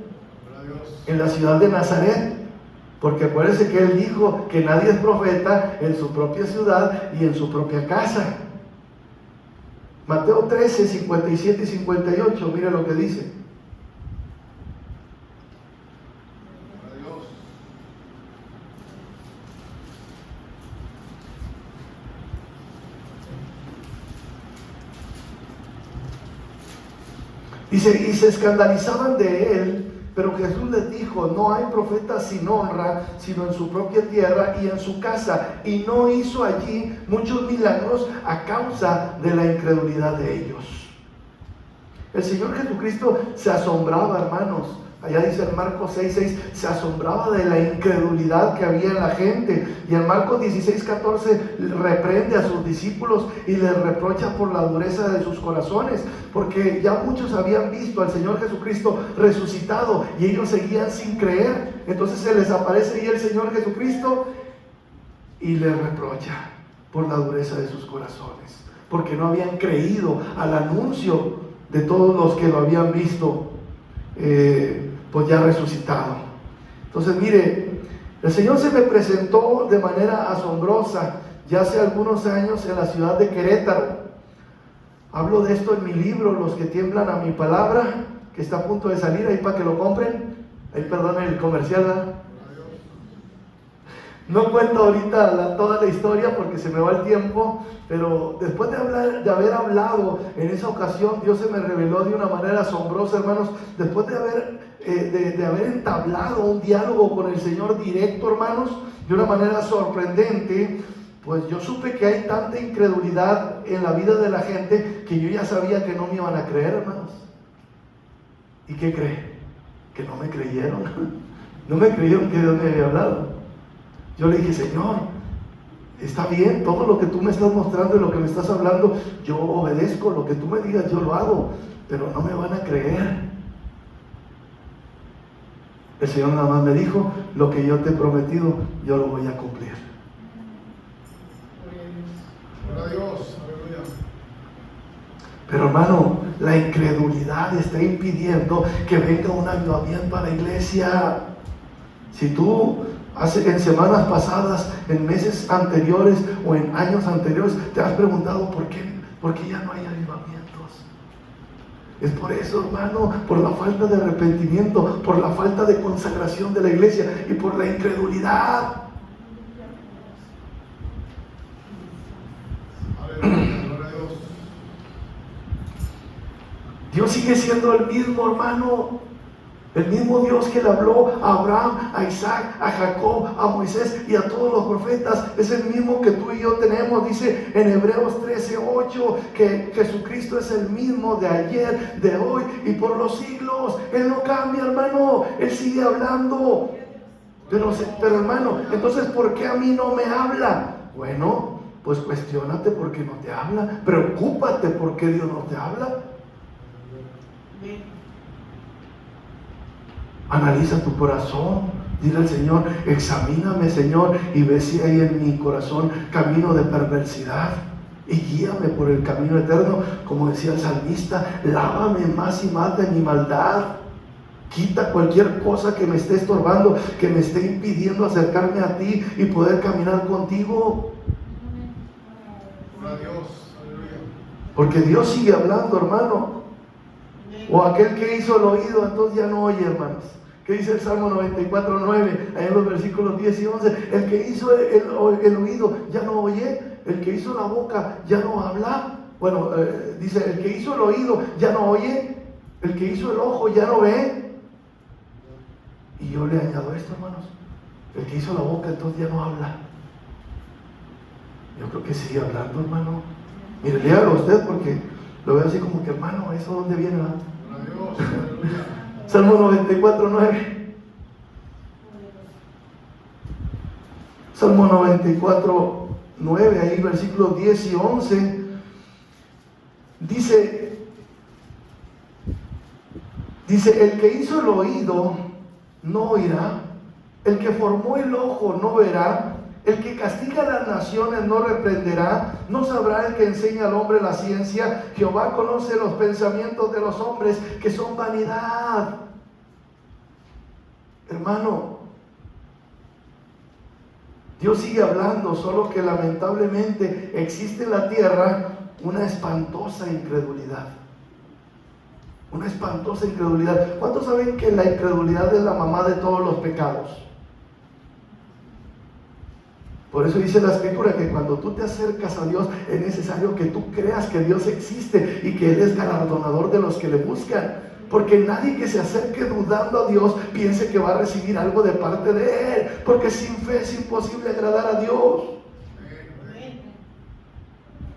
en la ciudad de Nazaret. Porque acuérdense que Él dijo que nadie es profeta en su propia ciudad y en su propia casa. Mateo 13, 57 y 58, mire lo que dice. Dice, y se escandalizaban de Él, pero Jesús les dijo, no hay profeta sin honra, sino en su propia tierra y en su casa. Y no hizo allí muchos milagros a causa de la incredulidad de ellos. El Señor Jesucristo se asombraba, hermanos. Allá dice en Marcos 6:6, se asombraba de la incredulidad que había en la gente. Y en Marcos 16:14 reprende a sus discípulos y les reprocha por la dureza de sus corazones, porque ya muchos habían visto al Señor Jesucristo resucitado y ellos seguían sin creer. Entonces se les aparece ahí el Señor Jesucristo y les reprocha por la dureza de sus corazones, porque no habían creído al anuncio de todos los que lo habían visto pues ya resucitado. Entonces mire, el Señor se me presentó de manera asombrosa ya hace algunos años en la ciudad de Querétaro. Hablo de esto en mi libro, Los que tiemblan a mi palabra, que está a punto de salir ahí para que lo compren. Ahí perdón el comercial, ¿verdad? No cuento ahorita toda la historia porque se me va el tiempo, pero después de haber hablado en esa ocasión, Dios se me reveló de una manera asombrosa, hermanos. Después de haber entablado un diálogo con el Señor directo, hermanos, de una manera sorprendente, pues yo supe que hay tanta incredulidad en la vida de la gente que yo ya sabía que no me iban a creer, hermanos. ¿Y qué cree? Que no me creyeron. No me creyeron que Dios me había hablado. Yo le dije, Señor, está bien, todo lo que tú me estás mostrando y lo que me estás hablando, yo obedezco, lo que tú me digas yo lo hago, pero no me van a creer. El Señor nada más me dijo, lo que yo te he prometido, yo lo voy a cumplir. Gloria a Dios, aleluya. Pero hermano, la incredulidad está impidiendo que venga un avivamiento a la iglesia. Si tú en semanas pasadas, en meses anteriores o en años anteriores, te has preguntado por qué ya no hay avivamientos. Es por eso, hermano, por la falta de arrepentimiento, por la falta de consagración de la iglesia y por la incredulidad. Dios sigue siendo el mismo, hermano. El mismo Dios que le habló a Abraham, a Isaac, a Jacob, a Moisés y a todos los profetas, es el mismo que tú y yo tenemos. Dice en Hebreos 13:8 que Jesucristo es el mismo de ayer, de hoy y por los siglos. Él no cambia, hermano. Él sigue hablando. Pero hermano, entonces ¿por qué a mí no me habla? Bueno, pues cuestiónate por qué no te habla. Preocúpate por qué Dios no te habla. Analiza tu corazón, dile al Señor, examíname, Señor, y ve si hay en mi corazón camino de perversidad y guíame por el camino eterno. Como decía el salmista, lávame más y más de mi maldad. Quita cualquier cosa que me esté estorbando, que me esté impidiendo acercarme a ti y poder caminar contigo. Porque Dios sigue hablando, hermano. O aquel que hizo el oído, entonces ya no oye, hermanos. ¿Qué dice el Salmo 94:9? Ahí en los versículos 10 y 11. El que hizo el oído ya no oye, el que hizo la boca ya no habla. Bueno, dice, el que hizo el oído ya no oye, el que hizo el ojo ya no ve. Y yo le añado esto, hermanos, el que hizo la boca entonces ya no habla. Yo creo que sigue hablando, hermano. Mire, léalo usted porque lo veo así como que, hermano, ¿eso dónde viene? Salmo 94:9. Salmo 94:9, ahí versículos 10 y 11. Dice, el que hizo el oído no oirá, el que formó el ojo no verá, el que castiga a las naciones no reprenderá, no sabrá el que enseña al hombre la ciencia. Jehová conoce los pensamientos de los hombres, que son vanidad. Hermano, Dios sigue hablando, solo que lamentablemente existe en la tierra una espantosa incredulidad. Una espantosa incredulidad. ¿Cuántos saben que la incredulidad es la mamá de todos los pecados? Por eso dice la Escritura que cuando tú te acercas a Dios es necesario que tú creas que Dios existe y que Él es galardonador de los que le buscan. Porque nadie que se acerque dudando a Dios piense que va a recibir algo de parte de Él. Porque sin fe es imposible agradar a Dios.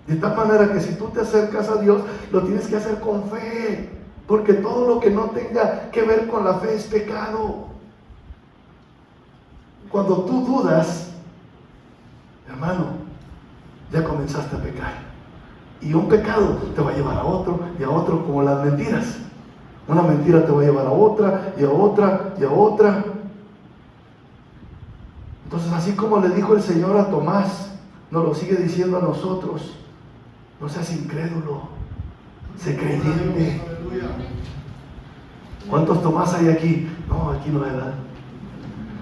De tal manera que si tú te acercas a Dios, lo tienes que hacer con fe. Porque todo lo que no tenga que ver con la fe es pecado. Cuando tú dudas, hermano, ya comenzaste a pecar. Y un pecado te va a llevar a otro y a otro, como las mentiras. Una mentira te va a llevar a otra y a otra y a otra. Entonces, así como le dijo el Señor a Tomás, nos lo sigue diciendo a nosotros: no seas incrédulo, sé creyente. ¿Cuántos Tomás hay aquí? No, aquí no hay nada.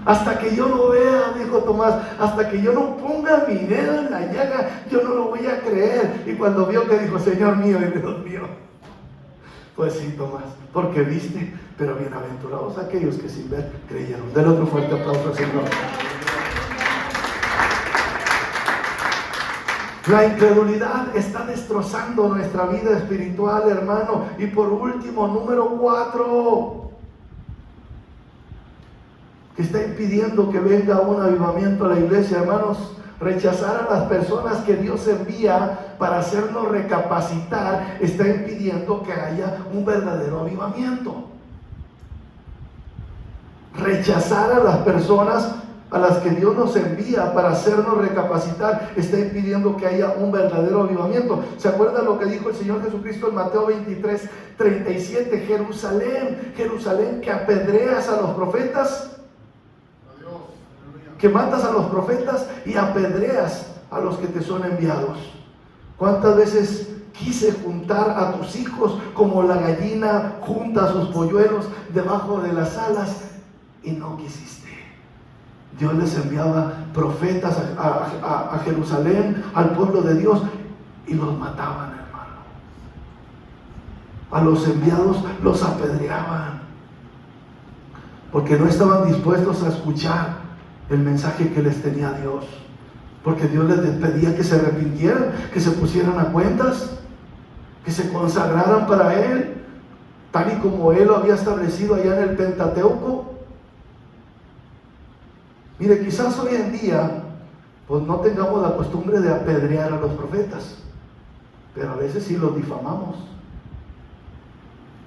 Hasta que yo no vea, dijo Tomás, hasta que yo no ponga mi dedo en la llaga, yo no lo voy a creer. Y cuando vio, que dijo: Señor mío y Dios mío. Pues sí, Tomás, porque viste, pero bienaventurados aquellos que sin ver creyeron. Denle otro fuerte aplauso al Señor. La incredulidad está destrozando nuestra vida espiritual, hermano. Y por último, número 4, que está impidiendo que venga un avivamiento a la iglesia, hermanos: rechazar a las personas que Dios envía para hacernos recapacitar está impidiendo que haya un verdadero avivamiento. Rechazar a las personas a las que Dios nos envía para hacernos recapacitar está impidiendo que haya un verdadero avivamiento. ¿Se acuerdan lo que dijo el Señor Jesucristo en Mateo 23:37? Jerusalén, Jerusalén, que apedreas a los profetas, que matas a los profetas y apedreas a los que te son enviados. ¿Cuántas veces quise juntar a tus hijos como la gallina junta a sus polluelos debajo de las alas y no quisiste? Dios les enviaba profetas a Jerusalén, al pueblo de Dios, y los mataban, hermano. A los enviados los apedreaban porque no estaban dispuestos a escuchar el mensaje que les tenía Dios. Porque Dios les pedía que se arrepintieran, que se pusieran a cuentas, que se consagraran para Él, tal y como Él lo había establecido allá en el Pentateuco. Mire, quizás hoy en día pues no tengamos la costumbre de apedrear a los profetas, pero a veces sí los difamamos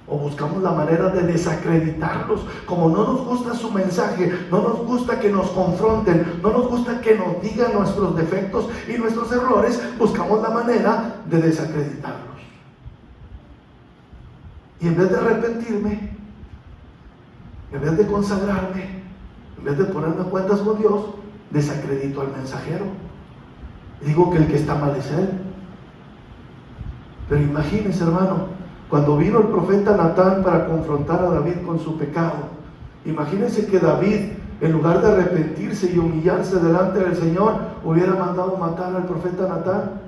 o buscamos la manera de desacreditarlos. Como no nos gusta su mensaje, no nos gusta que nos confronten, no nos gusta que nos digan nuestros defectos y nuestros errores, buscamos la manera de desacreditarlos. Y en vez de arrepentirme, en vez de consagrarme, en vez de ponerme a cuentas con Dios, desacredito al mensajero. Digo que el que está mal es él. Pero imagínense, hermano, cuando vino el profeta Natán para confrontar a David con su pecado, imagínense que David, en lugar de arrepentirse y humillarse delante del Señor, hubiera mandado matar al profeta Natán.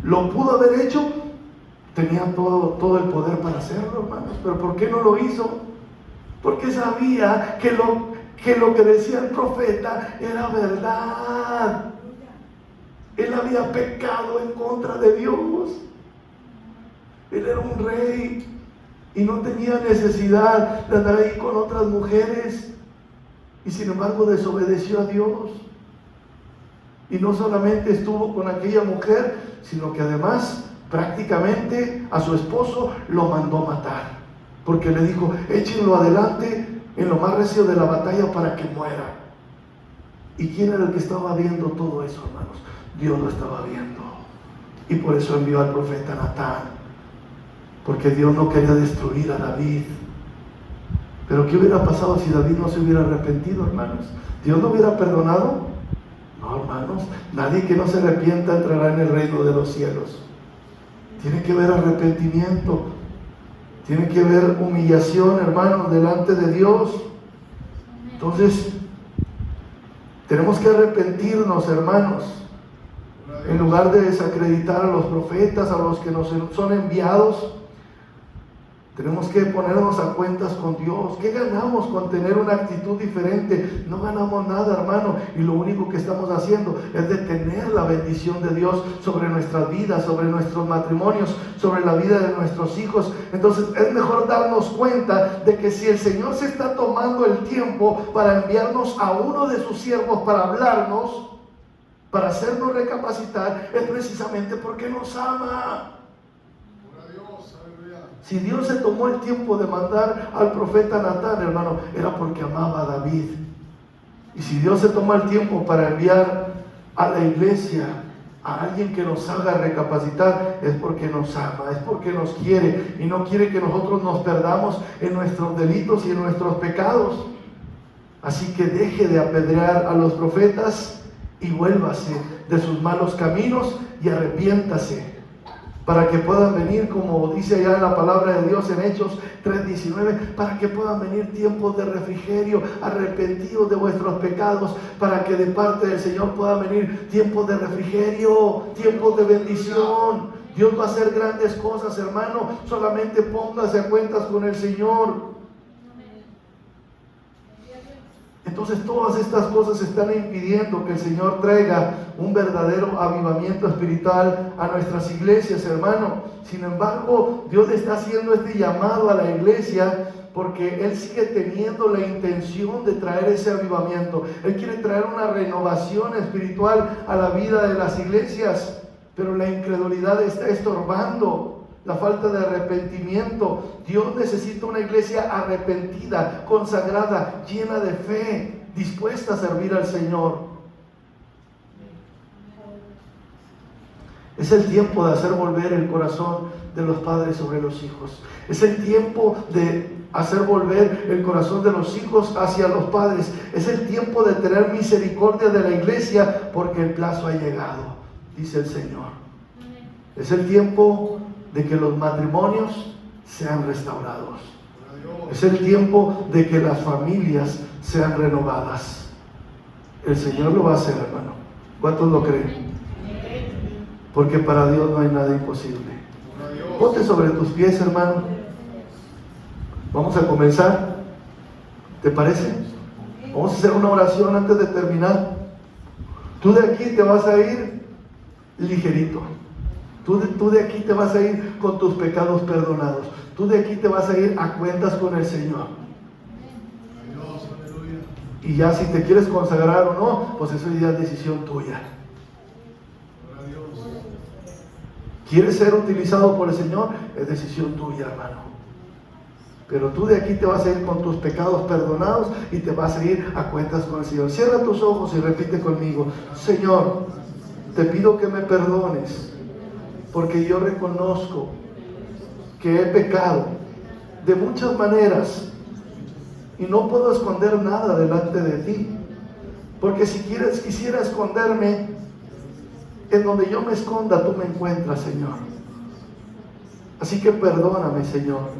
Lo pudo haber hecho, tenía todo el poder para hacerlo, hermanos, pero ¿por qué no lo hizo? porque sabía que lo que decía el profeta era verdad. Él había pecado en contra de Dios. Él era un rey y no tenía necesidad de andar ahí con otras mujeres, y sin embargo desobedeció a Dios. Y no solamente estuvo con aquella mujer, sino que además prácticamente a su esposo lo mandó matar, porque le dijo: échenlo adelante en lo más recio de la batalla para que muera. ¿Y quién era el que estaba viendo todo eso, hermanos? Dios lo estaba viendo, y por eso envió al profeta Natán, porque Dios no quería destruir a David. Pero ¿qué hubiera pasado si David no se hubiera arrepentido, hermanos? ¿Dios lo hubiera perdonado? No, hermanos, nadie que no se arrepienta entrará en el reino de los cielos. Tiene que haber arrepentimiento, tiene que haber humillación, hermanos, delante de Dios. Entonces, tenemos que arrepentirnos, hermanos, en lugar de desacreditar a los profetas, a los que nos son enviados. Tenemos que ponernos a cuentas con Dios. ¿Qué ganamos con tener una actitud diferente? No ganamos nada, hermano, y lo único que estamos haciendo es detener la bendición de Dios sobre nuestras vidas, sobre nuestros matrimonios, sobre la vida de nuestros hijos. Entonces es mejor darnos cuenta de que si el Señor se está tomando el tiempo para enviarnos a uno de sus siervos para hablarnos, para hacernos recapacitar, es precisamente porque nos ama. Si Dios se tomó el tiempo de mandar al profeta Natán, hermano, era porque amaba a David. Y si Dios se tomó el tiempo para enviar a la iglesia a alguien que nos haga recapacitar, es porque nos ama, es porque nos quiere, y no quiere que nosotros nos perdamos en nuestros delitos y en nuestros pecados. Así que deje de apedrear a los profetas y vuélvase de sus malos caminos y arrepiéntase, para que puedan venir, como dice allá en la palabra de Dios en Hechos 3:19, para que puedan venir tiempos de refrigerio, arrepentidos de vuestros pecados, para que de parte del Señor puedan venir tiempos de refrigerio, tiempos de bendición. Dios va a hacer grandes cosas, hermano. Solamente póngase a cuentas con el Señor. Entonces todas estas cosas están impidiendo que el Señor traiga un verdadero avivamiento espiritual a nuestras iglesias, hermano. Sin embargo, Dios le está haciendo este llamado a la iglesia porque Él sigue teniendo la intención de traer ese avivamiento. Él quiere traer una renovación espiritual a la vida de las iglesias, pero la incredulidad está estorbando. La falta de arrepentimiento. Dios necesita una iglesia arrepentida, consagrada, llena de fe, dispuesta a servir al Señor. Es el tiempo de hacer volver el corazón de los padres sobre los hijos. Es el tiempo de hacer volver el corazón de los hijos hacia los padres. Es el tiempo de tener misericordia de la iglesia, porque el plazo ha llegado, dice el Señor. Es el tiempo de que los matrimonios sean restaurados. Es el tiempo de que las familias sean renovadas. El Señor lo va a hacer, hermano. ¿Cuántos lo creen? Porque para Dios no hay nada imposible. Ponte sobre tus pies, hermano. Vamos a comenzar. ¿Te parece? Vamos a hacer una oración antes de terminar. Tú de aquí te vas a ir ligerito. Tú de aquí te vas a ir con tus pecados perdonados. Tú de aquí te vas a ir a cuentas con el Señor. Y ya si te quieres consagrar o no, pues eso ya es decisión tuya. ¿Quieres ser utilizado por el Señor? Es decisión tuya, hermano. Pero tú de aquí te vas a ir con tus pecados perdonados y te vas a ir a cuentas con el Señor. Cierra tus ojos y repite conmigo: Señor, te pido que me perdones, porque yo reconozco que he pecado de muchas maneras y no puedo esconder nada delante de ti, porque si quisiera esconderme, en donde yo me esconda tú me encuentras, Señor. Así que perdóname, Señor.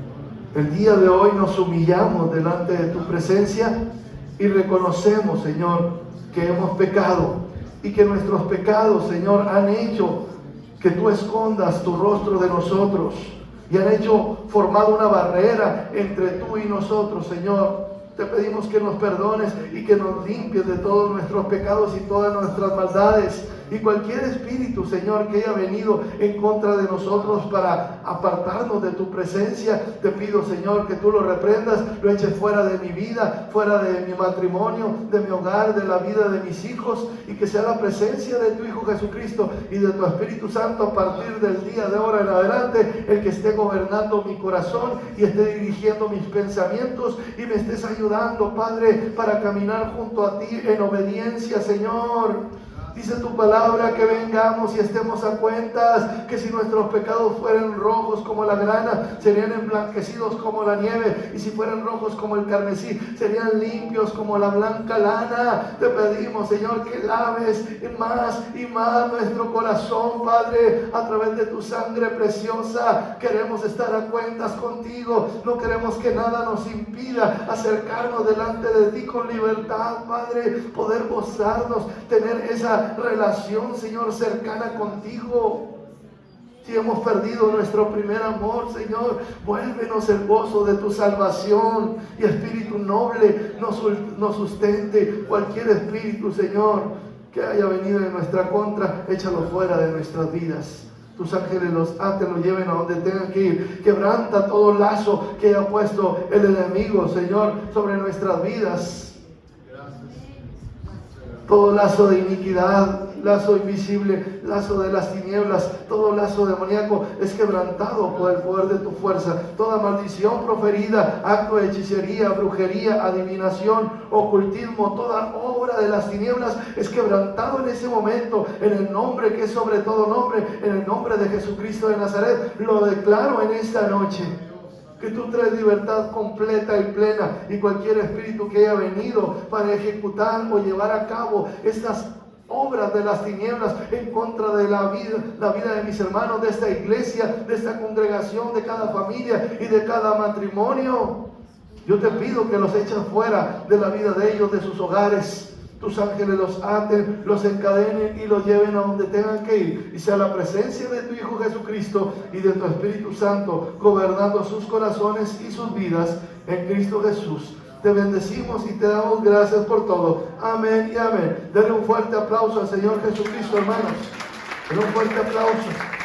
El día de hoy nos humillamos delante de tu presencia y reconocemos, Señor, que hemos pecado y que nuestros pecados, Señor, han hecho que tú escondas tu rostro de nosotros, y han hecho, formado una barrera entre tú y nosotros, Señor. Te pedimos que nos perdones y que nos limpies de todos nuestros pecados y todas nuestras maldades. Y cualquier espíritu, Señor, que haya venido en contra de nosotros para apartarnos de tu presencia, te pido, Señor, que tú lo reprendas, lo eches fuera de mi vida, fuera de mi matrimonio, de mi hogar, de la vida de mis hijos, y que sea la presencia de tu Hijo Jesucristo y de tu Espíritu Santo a partir del día de ahora en adelante, el que esté gobernando mi corazón y esté dirigiendo mis pensamientos y me estés ayudando, Padre, para caminar junto a ti en obediencia, Señor. Dice tu palabra que vengamos y estemos a cuentas, que si nuestros pecados fueran rojos como la grana, serían emblanquecidos como la nieve, y si fueran rojos como el carmesí, serían limpios como la blanca lana. Te pedimos, Señor, que laves más y más nuestro corazón, Padre, a través de tu sangre preciosa. Queremos estar a cuentas contigo, no queremos que nada nos impida acercarnos delante de ti con libertad, Padre, poder gozarnos, tener esa relación, Señor, cercana contigo. Si hemos perdido nuestro primer amor, Señor, vuélvenos el gozo de tu salvación, y espíritu noble nos sustente. Cualquier espíritu, Señor, que haya venido en nuestra contra, échalo fuera de nuestras vidas. Tus ángeles los aten, los lleven a donde tengan que ir. Quebranta todo lazo que haya puesto el enemigo, Señor, sobre nuestras vidas. Todo lazo de iniquidad, lazo invisible, lazo de las tinieblas, todo lazo demoníaco es quebrantado por el poder de tu fuerza. Toda maldición proferida, acto de hechicería, brujería, adivinación, ocultismo, toda obra de las tinieblas es quebrantado en ese momento, en el nombre que es sobre todo nombre, en el nombre de Jesucristo de Nazaret. Lo declaro en esta noche, que tú traes libertad completa y plena, y cualquier espíritu que haya venido para ejecutar o llevar a cabo estas obras de las tinieblas en contra de la vida de mis hermanos, de esta iglesia, de esta congregación, de cada familia y de cada matrimonio, yo te pido que los eches fuera de la vida de ellos, de sus hogares. Tus ángeles los aten, los encadenen y los lleven a donde tengan que ir, y sea la presencia de tu Hijo Jesucristo y de tu Espíritu Santo gobernando sus corazones y sus vidas en Cristo Jesús. Te bendecimos y te damos gracias por todo. Amén y amén. Denle un fuerte aplauso al Señor Jesucristo, hermanos. Denle un fuerte aplauso.